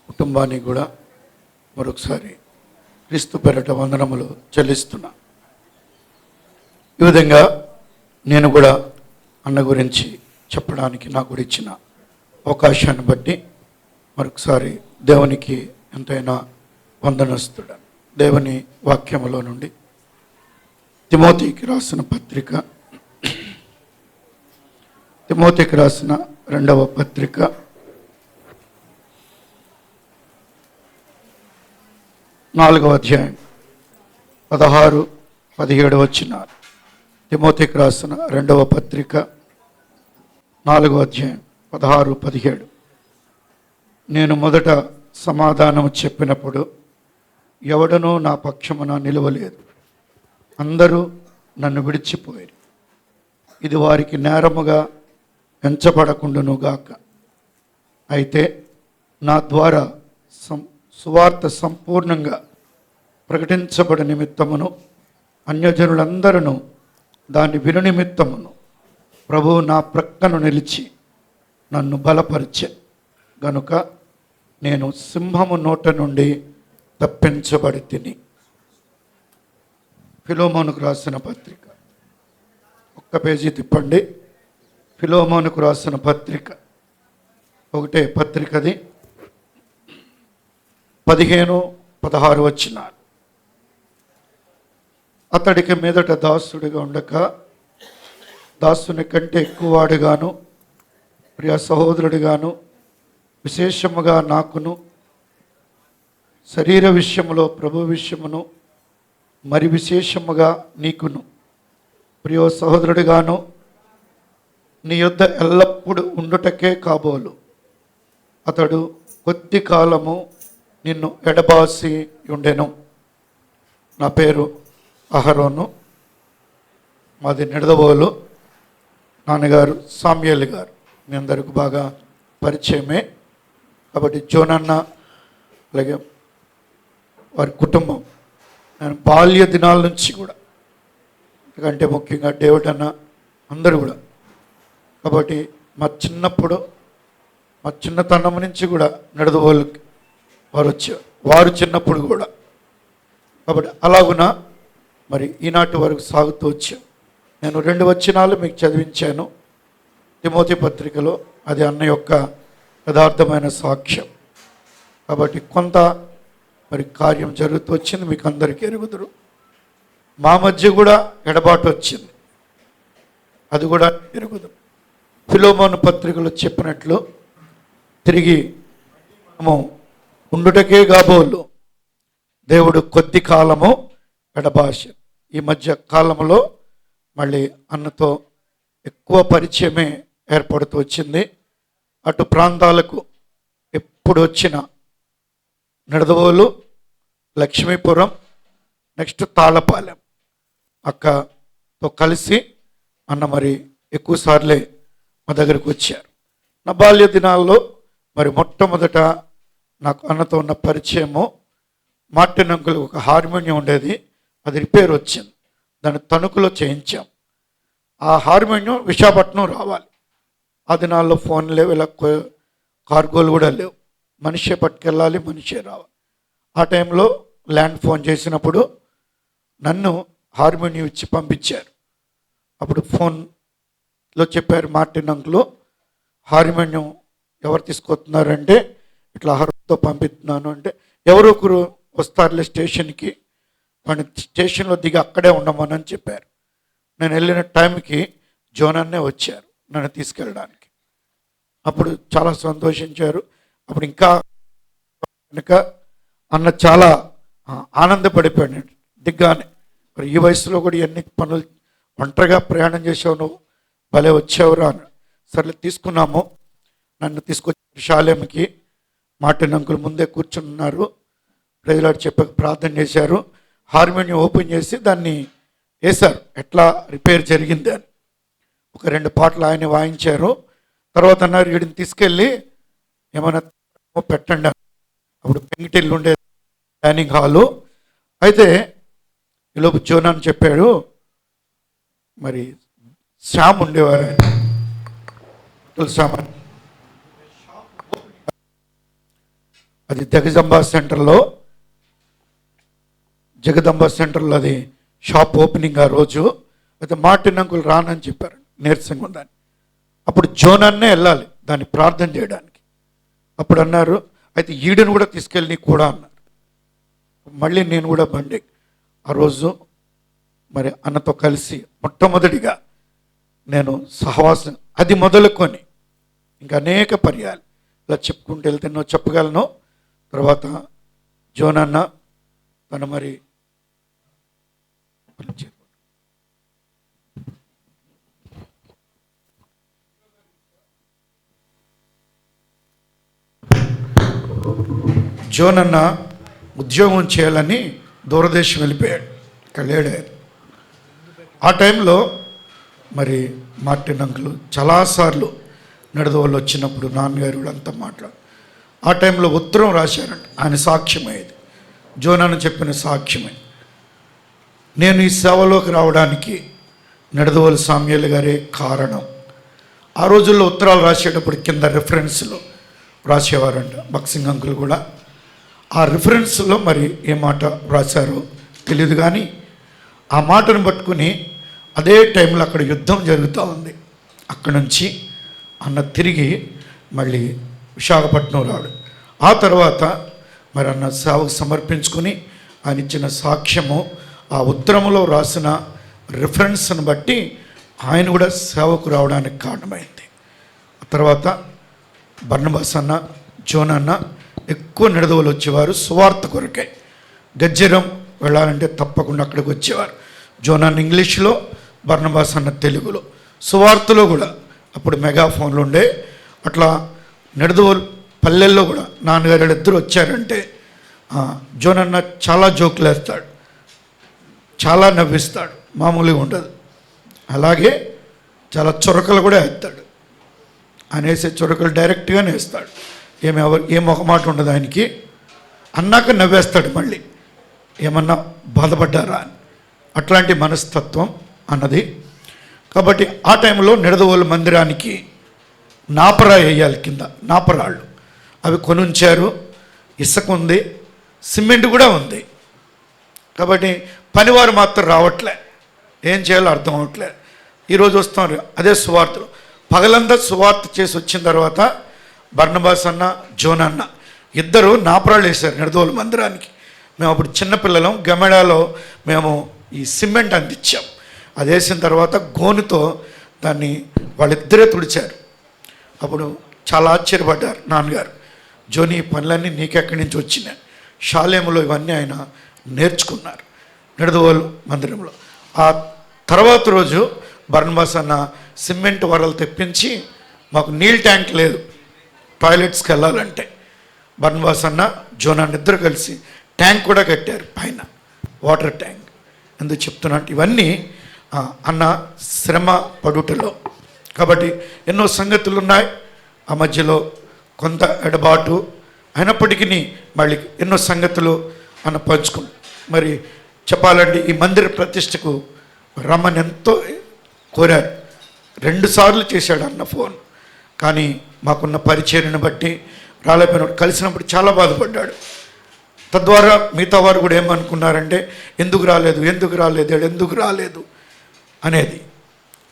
కుటుంబానికి కూడా మరొకసారి క్రీస్తు పేరట వందనములు చెల్లిస్తున్నా. ఈ విధంగా నేను కూడా అన్న గురించి చెప్పడానికి నాకు కూడా ఇచ్చిన అవకాశాన్ని బట్టి మరొకసారి దేవునికి ఎంతైనా వందనస్తుడా. దేవుని వాక్యములో నుండి తిమోతికి రాసిన పత్రిక, తిమోతికి రాసిన 2వ పత్రిక 4వ అధ్యాయం 16-17 వచనాలు. తిమోతికి రాసిన 2వ పత్రిక 4వ అధ్యాయం 16-17. నేను మొదట సమాధానం చెప్పినప్పుడు ఎవడనూ నా పక్షమున నిలవలేదు, అందరూ నన్ను విడిచిపోయారు. ఇది వారికి నేరముగా ఎంచబడకుండునుగాక. అయితే నా ద్వారా సువార్త సంపూర్ణంగా ప్రకటించబడి నిమిత్తమును అన్యజనులందరూ దాన్ని విను నిమిత్తమును ప్రభువు నా ప్రక్కను నిలిచి నన్ను బలపరిచె గనుక నేను సింహము నోట నుండి తప్పించబడి తిని. ఫిలోమోనుకు రాసిన పత్రిక, ఒక్క పేజీ తిప్పండి. ఫిలోమోనుకు రాసిన పత్రిక, ఒకటే పత్రికది, 15-16 వచనాలు. అతడికి మీదట దాసుడిగా ఉండక దాసుని కంటే ఎక్కువవాడుగాను ప్రియ సహోదరుడిగాను విశేషముగా నాకును శరీర విషయములో ప్రభు విషయమును మరి విశేషముగా నీకును ప్రియ సహోదరుడిగాను నీ యొద్ద ఎల్లప్పుడూ ఉండుటకే కాబోలు. అతడు కొద్ది కాలము నిన్ను ఎడబాసి ఉండెను. నా పేరు అహరోను, మాది నిడదవోలు. నాన్నగారు సామ్యేల్ గారు మీ అందరికి బాగా పరిచయమే. కాబట్టి జోనన్న అలాగే వారి కుటుంబం నేను బాల్య దినాల నుంచి కూడా, ఎందుకంటే ముఖ్యంగా డేవిడ్ అన్న అందరూ కూడా. కాబట్టి మా చిన్నప్పుడు మా చిన్నతనం నుంచి కూడా నిడదవోలుకి వారు వచ్చేవారు, వారు చిన్నప్పుడు కూడా. కాబట్టి అలాగున మరి ఈనాటి వరకు సాగుతూ వచ్చాం. నేను 2 వచనాలు మీకు చదివించాను తిమోతి పత్రికలో, అది అన్న యొక్క యథార్థమైన సాక్ష్యం. కాబట్టి కొంత మరి కార్యం జరుగుతూ వచ్చింది, మీకు అందరికీ ఎరుగుదురు. మా మధ్య కూడా ఎడబాటు వచ్చింది, అది కూడా ఎరుగుదురు. ఫిలోమోను పత్రికలో చెప్పినట్లు తిరిగి మనము ఉండుటకే కాబోలు, దేవుడు కొద్ది కాలము ఎడబాష. ఈ మధ్య కాలంలో మళ్ళీ అన్నతో ఎక్కువ పరిచయమే ఏర్పడుతూ వచ్చింది. అటు ప్రాంతాలకు ఎప్పుడు వచ్చిన నిడదవోలు, లక్ష్మీపురం, నెక్స్ట్ తాళపాలెం అక్కతో కలిసి అన్న మరి ఎక్కువసార్లే మా దగ్గరికి వచ్చారు. నా బాల్య దినాల్లో మరి మొట్టమొదట నాకు అన్నతో ఉన్న పరిచయము, మార్టిన్ అంకుల్ ఒక హార్మోనియం ఉండేది, అది రిపేర్ వచ్చింది, దాన్ని తణుకులో చేయించాం. ఆ హార్మోనియం విశాఖపట్నం రావాలి. ఆ దినాల్లో ఫోన్ లేవు, ఇలా కార్గోలు కూడా లేవు, మనిషే పట్టుకెళ్ళాలి, మనిషే రావాలి. ఆ టైంలో ల్యాండ్ ఫోన్ చేసినప్పుడు నన్ను హార్మోనియం ఇచ్చి పంపించారు. అప్పుడు ఫోన్లో చెప్పారు, మార్టిన్ అంకుల్ హార్మోనియం ఎవరు తీసుకొస్తున్నారంటే ఇట్లా హర్తో పంపిస్తున్నాను అంటే, ఎవరో ఒకరు వస్తారులే స్టేషన్కి, వాడిని స్టేషన్లో దిగి అక్కడే ఉండమని చెప్పారు. నేను వెళ్ళిన టైంకి జోనన్నే వచ్చారు నన్ను తీసుకెళ్ళడానికి. అప్పుడు చాలా సంతోషించారు. అప్పుడు ఇంకా కనుక అన్న చాలా ఆనందపడిపోయాడు దిగ్గానే. మరి ఈ వయసులో కూడా ఎన్ని పనులు ఒంటరిగా ప్రయాణం చేసావు, నువ్వు భలే వచ్చావురా అని. సర్లే తీసుకున్నాము. నన్ను తీసుకొచ్చి శాలెంకి మార్టిన్ అంకుల్ ముందే కూర్చున్నారు. ప్రజలాడు చెప్పక ప్రార్థన చేశారు. హార్మోనియం ఓపెన్ చేసి దాన్ని వేశారు, ఎట్లా రిపేర్ జరిగింది అని. ఒక 2 పాటలు ఆయన వాయించారు. తర్వాత అన్నారు, వీడిని తీసుకెళ్ళి ఏమైనా పెట్టండి. అప్పుడు పెంగిటిల్లు ఉండే డైనింగ్ హాలు. అయితే ఈలోపు జోనాన్ చెప్పాడు, మరి శ్యామ్ ఉండేవారు, శ్యామ్ అది జగదంబ సెంటర్లో అది షాప్ ఓపెనింగ్ ఆ రోజు. అయితే మార్టిన్ అంకుల్ రానని చెప్పారు, నీరసంగా ఉందని. అప్పుడు జోనాన్నే వెళ్ళాలి దాన్ని ప్రార్థన చేయడానికి. అప్పుడు అన్నారు, అయితే ఈడను కూడా తీసుకెళ్ళి కూడా అన్నారు. మళ్ళీ నేను కూడా బండి ఆ రోజు మరి అన్నతో కలిసి మొట్టమొదటిగా నేను సహవాసం అది మొదలుకొని ఇంకా అనేక పర్యాలు ఇలా చెప్పుకుంటూ వెళ్తే నువ్వు చెప్పగలను. తర్వాత జోనన్న తను మరి జోనన్న ఉద్యోగం చేయాలని దూరదేశం వెళ్ళిపోయాడు, ఇక్కడ లేడారు. ఆ టైంలో మరి మార్టిన్ అంకుల్ చాలాసార్లు నడదవళ్ళు వచ్చినప్పుడు నాన్నగారు కూడా అంతా మాట్లాడు. ఆ టైంలో ఉత్తరం రాశారంట, ఆయన సాక్ష్యమయ్యేది, జోనన్న చెప్పిన సాక్ష్యమే. నేను ఈ సేవలోకి రావడానికి నడదవోలు సామ్యూయల్ గారే కారణం. ఆ రోజుల్లో ఉత్తరాలు రాసేటప్పుడు కింద రిఫరెన్స్లో రాసేవారంట బక్సింగ్ అంకుల్ కూడా. ఆ రిఫరెన్స్లో మరి ఏ మాట రాశారో తెలియదు, కానీ ఆ మాటను పట్టుకుని అదే టైంలో అక్కడ యుద్ధం జరుగుతూ ఉంది. అక్కడి నుంచి అన్న తిరిగి మళ్ళీ విశాఖపట్నం రాడు. ఆ తర్వాత మరి అన్న సేవకు సమర్పించుకొని ఆయన ఇచ్చిన సాక్ష్యము, ఆ ఉత్తరములో రాసిన రిఫరెన్స్ను బట్టి ఆయన కూడా సేవకు రావడానికి కారణమైంది. ఆ తర్వాత బర్నబాస్ అన్న, జోనన్న ఎక్కువ నిడదవలు వచ్చేవారు సువార్త కొరకే. గజ్జరం వెళ్ళాలంటే తప్పకుండా అక్కడికి వచ్చేవారు. జోనన్న ఇంగ్లీష్లో, బర్నబాస్ అన్న తెలుగులో. సువార్తలో కూడా అప్పుడు మెగాఫోన్లు ఉండే. అట్లా నిడదవోలు పల్లెల్లో కూడా నాన్నగారు ఇద్దరు వచ్చారంటే జోనన్న చాలా జోకులు వేస్తాడు, చాలా నవ్విస్తాడు, మామూలుగా ఉండదు. అలాగే చాలా చొరకలు కూడా వేస్తాడు. ఆయన వేసే చొరకలు డైరెక్ట్గానే వేస్తాడు, ఏం ఒక మాట ఉండదు ఆయనకి. అన్నాక నవ్వేస్తాడు మళ్ళీ, ఏమన్నా బాధపడ్డారా అని. అట్లాంటి మనస్తత్వం అన్నది. కాబట్టి ఆ టైంలో నిడదవోలు మందిరానికి నాపరా వేయాలి, కింద నాపరాళ్ళు అవి కొనుంచారు. ఇసుక ఉంది, సిమెంట్ కూడా ఉంది. కాబట్టి పనివారు మాత్రం రావట్లే, ఏం చేయాలో అర్థం అవట్లే. ఈరోజు వస్తున్నారు అదే సువార్తలు. పగలంతా సువార్త చేసి వచ్చిన తర్వాత బర్నబాస్ అన్న, జోనన్న ఇద్దరు నాపరాళ్ళు వేశారు నిడదవోలు మందిరానికి. మేము అప్పుడు చిన్నపిల్లలం, గమెడాలో మేము ఈ సిమెంట్ అందించాం. అది వేసిన తర్వాత గోనుతో దాన్ని వాళ్ళిద్దరే తుడిచారు. అప్పుడు చాలా ఆశ్చర్యపడ్డారు నాన్నగారు, జోని ఈ పనులన్నీ నీకెక్కడి నుంచి వచ్చినాయి. షాలేములో ఇవన్నీ ఆయన నేర్చుకున్నారు నిడదవోలు మందిరంలో. ఆ తర్వాత రోజు బర్నబాస్ అన్న సిమెంట్ వరలు తెప్పించి, మాకు నీళ్ళ ట్యాంక్ లేదు టాయిలెట్స్కి వెళ్ళాలంటే, బర్నబాస్ అన్న, జోనన్న ఇద్దరు కలిసి ట్యాంక్ కూడా కట్టారు పైన, వాటర్ ట్యాంక్. ఎందుకు చెప్తున్నా అంటే ఇవన్నీ అన్న శ్రమ పడుటలో. కాబట్టి ఎన్నో సంగతులు ఉన్నాయి. ఆ మధ్యలో కొంత ఎడబాటు అయినప్పటికీ మళ్ళీ ఎన్నో సంగతులు అన్న పంచుకుని మరి చెప్పాలంటే ఈ మందిర ప్రతిష్టకు రమ్మని ఎంతో కోరారు. 2 సార్లు చేశాడు అన్న ఫోన్, కానీ మాకున్న పరిచర్యను బట్టి రాలేకపోయినప్పుడు, కలిసినప్పుడు చాలా బాధపడ్డాడు. తద్వారా మిగతా వారు కూడా ఏమనుకున్నారంటే ఎందుకు రాలేదు అనేది.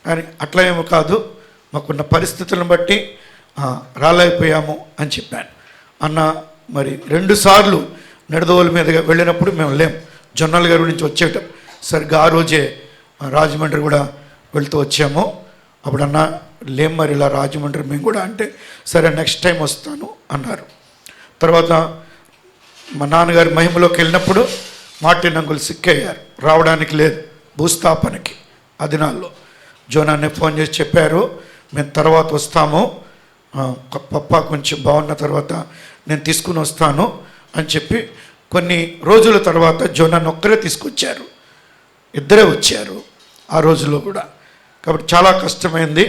కానీ అట్లా ఏమో కాదు, మాకున్న పరిస్థితులను బట్టి రాలేకపోయాము అని చెప్పాను. అన్న మరి 2 సార్లు నిడదవోలు మీదుగా వెళ్ళినప్పుడు మేము లేం, జొన్నల గారి నుంచి వచ్చేటప్పుడు సరిగ్గా ఆ రోజే రాజమండ్రి కూడా వెళ్తూ వచ్చాము. అప్పుడు అన్న లేం మరి ఇలా రాజమండ్రి మేము కూడా అంటే, సరే నెక్స్ట్ టైం వస్తాను అన్నారు. తర్వాత మా నాన్నగారి మహిమలోకి వెళ్ళినప్పుడు మార్టిన్ అంకుల్ సిక్ అయ్యారు, రావడానికి లేదు భూస్థాపనకి. ఆ దినాల్లో జోనాన్ని ఫోన్ చేసి చెప్పారు, మేము తర్వాత వస్తాము, పప్ప కొంచెం బాగున్న తర్వాత నేను తీసుకుని వస్తాను అని చెప్పి కొన్ని రోజుల తర్వాత జోనాన్ని ఒక్కరే తీసుకొచ్చారు. ఇద్దరే వచ్చారు ఆ రోజులో కూడా. కాబట్టి చాలా కష్టమైంది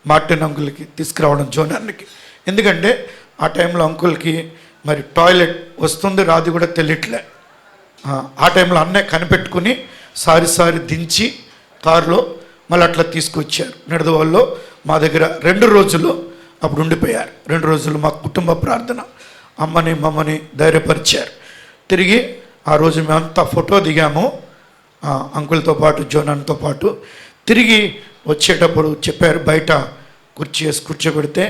మార్టిన్ అంకుల్కి తీసుకురావడం జోనానికి. ఎందుకంటే ఆ టైంలో అంకుల్కి మరి టాయిలెట్ వస్తుంది రాది కూడా తెలియట్లే. ఆ టైంలో అన్నే కనిపెట్టుకుని సారి దించి కారులో మళ్ళీ అట్లా తీసుకొచ్చారు. నిడదవోలులో మా దగ్గర 2 రోజులు అప్పుడు ఉండిపోయారు. 2 రోజులు మా కుటుంబ ప్రార్థన. అమ్మని మమ్మని ధైర్యపరిచారు. తిరిగి ఆ రోజు మేమంతా ఫోటో దిగాము, అంకుల్తో పాటు జోనాన్తో పాటు. తిరిగి వచ్చేటప్పుడు చెప్పారు, బయట కుర్చీ వేసి కూర్చోబెడితే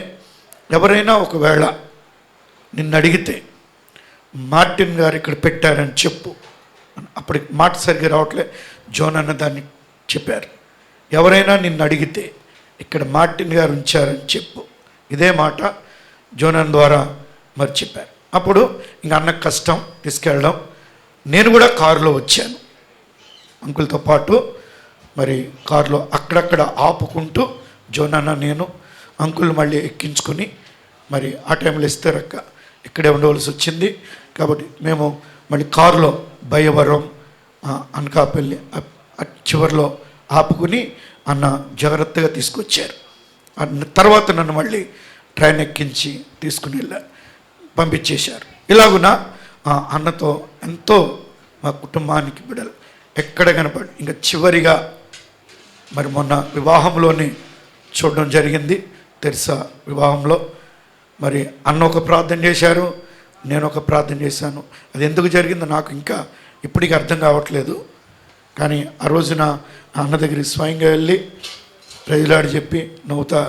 ఎవరైనా ఒకవేళ నిన్ను అడిగితే మార్టిన్ గారు ఇక్కడ పెట్టారని చెప్పు. అప్పటికి మాట సరిగ్గా రావట్లే, జోనన్న దాన్ని చెప్పారు. ఎవరైనా నిన్ను అడిగితే ఇక్కడ మార్టిన్ గారు ఉంచారని చెప్పు. ఇదే మాట జోనన్ ద్వారా మరి చెప్పారు. అప్పుడు ఇంక అన్న కష్టం తీసుకెళ్ళడం. నేను కూడా కారులో వచ్చాను అంకుల్తో పాటు. మరి కారులో అక్కడక్కడ ఆపుకుంటూ జోనన్న నేను అంకుల్ మళ్ళీ ఎక్కించుకొని మరి ఆ టైంలో ఇస్తారక్క ఇక్కడే ఉండవలసి వచ్చింది. కాబట్టి మేము మళ్ళీ కారులో భయవరం అనకాపల్లి చివరిలో ఆపుకుని అన్న జాగ్రత్తగా తీసుకొచ్చారు. తర్వాత నన్ను మళ్ళీ ట్రైన్ ఎక్కించి తీసుకుని వెళ్ళారు, పంపించేశారు. ఇలాగున అన్నతో ఎంతో మా కుటుంబానికి బిడ్డలు ఎక్కడ కనపడి ఇంకా చివరిగా మరి మొన్న వివాహంలోనే చూడడం జరిగింది. తెరిసా వివాహంలో మరి అన్న ఒక ప్రార్థన చేశారు, నేను ఒక ప్రార్థన చేశాను. అది ఎందుకు జరిగిందో నాకు ఇంకా ఇప్పటికీ అర్థం కావట్లేదు. కానీ ఆ రోజున అన్న దగ్గరికి స్వయంగా వెళ్ళి ప్రజలాడి చెప్పి నవ్వుతా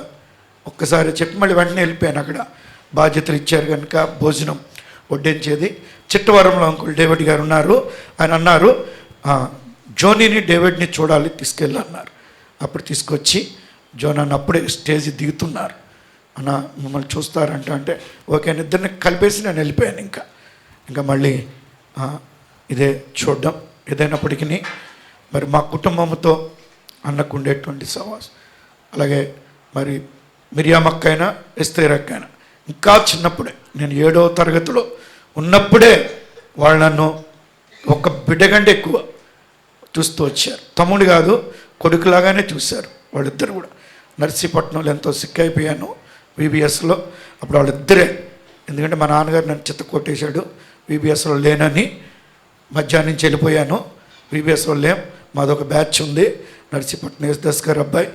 ఒక్కసారి చెప్పి మళ్ళీ వెంటనే వెళ్ళిపోయాను. అక్కడ బాధ్యతలు ఇచ్చారు కనుక భోజనం వడ్డించేది. చిట్టవరంలో అంకుల్ డేవిడ్ గారు ఉన్నారు. ఆయన అన్నారు, జోనీని డేవిడ్ని చూడాలి తీసుకెళ్ళన్నారు. అప్పుడు తీసుకొచ్చి జోనాన్ని అప్పుడే స్టేజ్ దిగుతున్నారు. అన్న మిమ్మల్ని చూస్తారంట అంటే ఓకే అని ఇద్దరిని కలిపేసి నేను వెళ్ళిపోయాను. ఇంకా మళ్ళీ ఇదే చూడడం. ఏదైనప్పటికీ మరి మా కుటుంబంతో అన్నకు ఉండేటువంటి సవాసం, అలాగే మరి మిరియామక్కైనా ఎస్తేరక్కైనా ఇంకా చిన్నప్పుడే నేను 7వ తరగతిలో ఉన్నప్పుడే వాళ్ళు నన్ను ఒక బిడ్డ కంటే ఎక్కువ చూస్తూ వచ్చారు. తమ్ముడు కాదు కొడుకులాగానే చూశారు వాళ్ళిద్దరు కూడా. నర్సీపట్నంలో ఎంతో సిక్కైపోయాను వీబీఎస్లో. అప్పుడు వాళ్ళిద్దరే, ఎందుకంటే మా నాన్నగారు నన్ను చిత్త కొట్టేశాడు, వీబీఎస్లో లేనని. మధ్యాహ్నం నుంచి వెళ్ళిపోయాను, వీబీఎస్లో లేం. మాదొక బ్యాచ్ ఉంది, నర్సీపట్నం యేసుదాస్ గారు అబ్బాయి,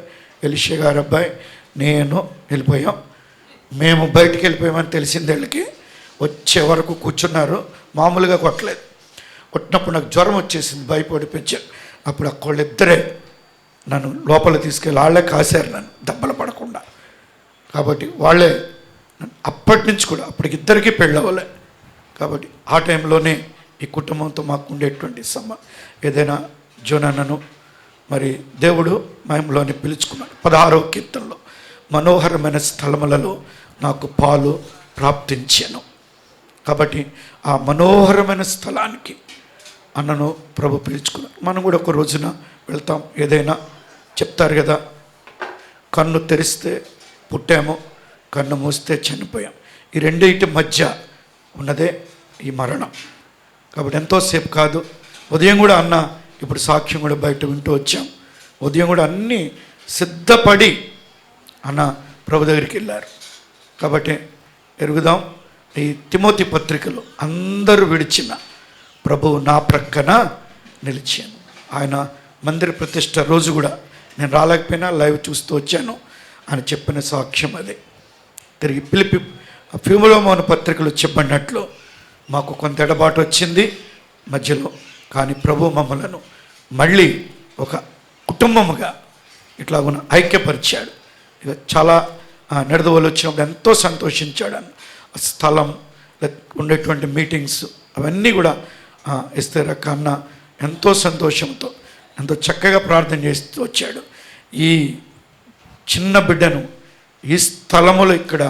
ఎలిషా గారు అబ్బాయి, నేను వెళ్ళిపోయాం. మేము బయటికి వెళ్ళిపోయామని తెలిసింది వీళ్ళకి. వచ్చే వరకు కూర్చున్నారు, మామూలుగా కొట్టలేదు. కొట్టినప్పుడు నాకు జ్వరం వచ్చేసింది, భయపడిపించారు. అప్పుడు వాళ్ళిద్దరే నన్ను లోపల తీసుకెళ్ళి వాళ్ళే కాశారు నన్ను దెబ్బలు పడకుండా. కాబట్టి వాళ్ళే అప్పటి నుంచి కూడా అప్పటికిద్దరికీ పెళ్ళవలే. కాబట్టి ఆ టైంలోనే ఈ కుటుంబంతో మాకు ఉండేటువంటి ఏదైనా జోనన్నను మరి దేవుడు మహిమలోని పిలుచుకున్నాడు. 16వ కీర్తనలో మనోహరమైన స్థలములలో నాకు పాలు ప్రాప్తించాను. కాబట్టి ఆ మనోహరమైన స్థలానికి అన్నను ప్రభు పిలుచుకున్నాడు. మనం కూడా ఒక రోజున వెళ్తాం. ఏదైనా చెప్తారు కదా, కన్ను తెరిస్తే పుట్టాము, కన్ను మూస్తే చనిపోయాం. ఈ రెండింటి మధ్య ఉన్నదే ఈ మరణం. కాబట్టి ఎంతోసేపు కాదు. ఉదయం కూడా అన్న ఇప్పుడు సాక్ష్యం కూడా బయట వింటూ వచ్చాం. ఉదయం కూడా అన్నీ సిద్ధపడి అన్న ప్రభు దగ్గరికి వెళ్ళారు. కాబట్టి ఎరుగుదాం. ఈ తిమోతి పత్రికలో అందరూ విడిచిన ప్రభువు నా ప్రక్కన నిలిచాను. ఆయన మందిర ప్రతిష్ట రోజు కూడా నేను రాలేకపోయినా లైవ్ చూస్తూ వచ్చాను అని చెప్పిన సాక్ష్యం అదే. తిరిగి ఫిలోమోను పత్రికలు చెప్పినట్లు మాకు కొంత ఎడబాటు వచ్చింది మధ్యలో, కానీ ప్రభు మమ్మలను మళ్ళీ ఒక కుటుంబముగా ఇట్లా ఐక్యపరిచాడు. ఇక చాలా నడదవలు వచ్చినప్పుడు ఎంతో సంతోషించాడు. స్థలం ఉండేటువంటి మీటింగ్స్ అవన్నీ కూడా ఎస్తేరక్క అన్న ఎంతో సంతోషంతో ఎంతో చక్కగా ప్రార్థన చేస్తూ వచ్చాడు. ఈ చిన్న బిడ్డను ఈ స్థలములో ఇక్కడ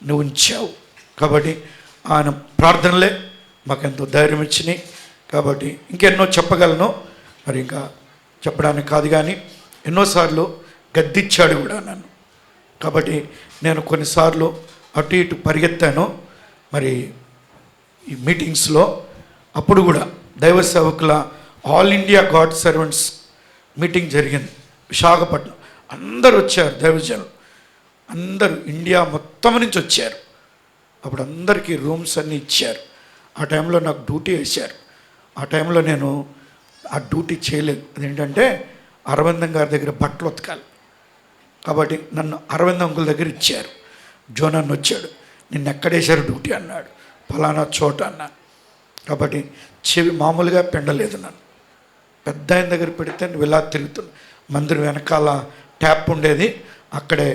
నువ్వు ఉంచావు. కాబట్టి ఆయన ప్రార్థనలే మాకెంతో ధైర్యం ఇచ్చినాయి. కాబట్టి ఇంకెన్నో చెప్పగలను, మరి ఇంకా చెప్పడానికి కాదు, కానీ ఎన్నోసార్లు గద్దిచ్చాడు కూడా నన్ను. కాబట్టి నేను కొన్నిసార్లు అటు ఇటు పరిగెత్తాను మరి ఈ మీటింగ్స్లో. అప్పుడు కూడా దైవ సేవకుల all India God servants meeting జరిగింది విశాఖపట్నం. అందరూ వచ్చారు, దైవజనులు అందరూ ఇండియా మొత్తం నుంచి వచ్చారు. అప్పుడు అందరికీ రూమ్స్ అన్నీ ఇచ్చారు. ఆ టైంలో నాకు డ్యూటీ వేశారు. ఆ టైంలో నేను ఆ డ్యూటీ చేయలేదు. అదేంటంటే అరవిందం గారి దగ్గర బట్టలు ఉతకాలి. కాబట్టి నన్ను అరవింద్ అంకుల్ దగ్గర ఇచ్చారు. జోనన్ వచ్చాడు, నిన్ను ఎక్కడేశారు డ్యూటీ అన్నాడు. ఫలానా చోట అన్నా. కాబట్టి చెవి మామూలుగా పెండలేదు నన్ను. పెద్ద ఆయన దగ్గర పెడితే నువ్వు ఇలా తిరుగుతున్నా. మందిరం వెనకాల ట్యాప్ ఉండేది, అక్కడే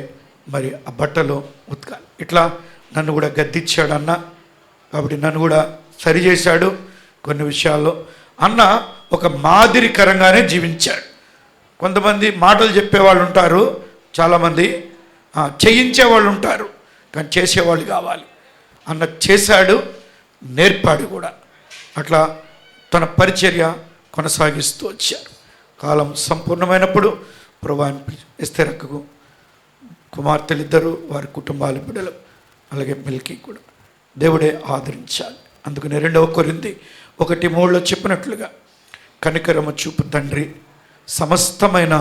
మరి ఆ బట్టలు ఉతకాలి. ఇట్లా నన్ను కూడా గద్దిచ్చాడు అన్న. కాబట్టి నన్ను కూడా సరిచేశాడు కొన్ని విషయాల్లో. అన్న ఒక మాదిరికరంగానే జీవించాడు. కొంతమంది మాటలు చెప్పేవాళ్ళు ఉంటారు, చాలామంది చేయించేవాళ్ళు ఉంటారు, కానీ చేసేవాళ్ళు కావాలి. అన్న చేశాడు, నేర్పాడు కూడా. అట్లా తన పరిచర్య కొనసాగిస్తూ వచ్చారు. కాలం సంపూర్ణమైనప్పుడు ప్రభువు ఎస్తేరక్కకు కుమార్తెలు ఇద్దరు, వారి కుటుంబాల బిడ్డలు, అలాగే మిల్కీ కూడా దేవుడే ఆదరించాలి. అందుకని 2 కొరింథీ 1:3 చెప్పినట్లుగా కనికరము చూపు తండ్రి సమస్తమైన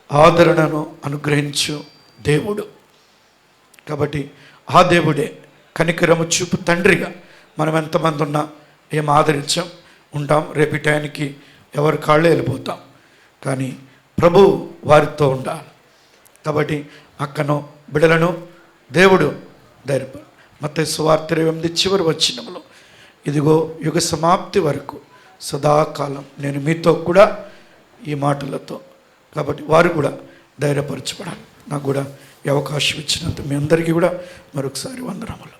ఆదరణను అనుగ్రహించు దేవుడు. కాబట్టి ఆ దేవుడే కనికరము చూపు తండ్రిగా మనం ఎంతమంది ఉన్నా ఏం ఆదరించాం ఉంటాం. రేపు టైంకి ఎవరి కాళ్ళే వెళ్ళిపోతాం, కానీ ప్రభు వారితో ఉండాలి. కాబట్టి అక్కను బిడలను దేవుడు ధైర్యపడు. మత్తయి సువార్త 28 చివరి వచనంలో, ఇదిగో యుగ సమాప్తి వరకు సదాకాలం నేను మీతో కూడా ఈ మాటలతో. కాబట్టి వారు కూడా ధైర్యపరచబడాలి. నాకు కూడా ఈ అవకాశం ఇచ్చినందుకు మీ అందరికీ కూడా మరొకసారి వందనములు.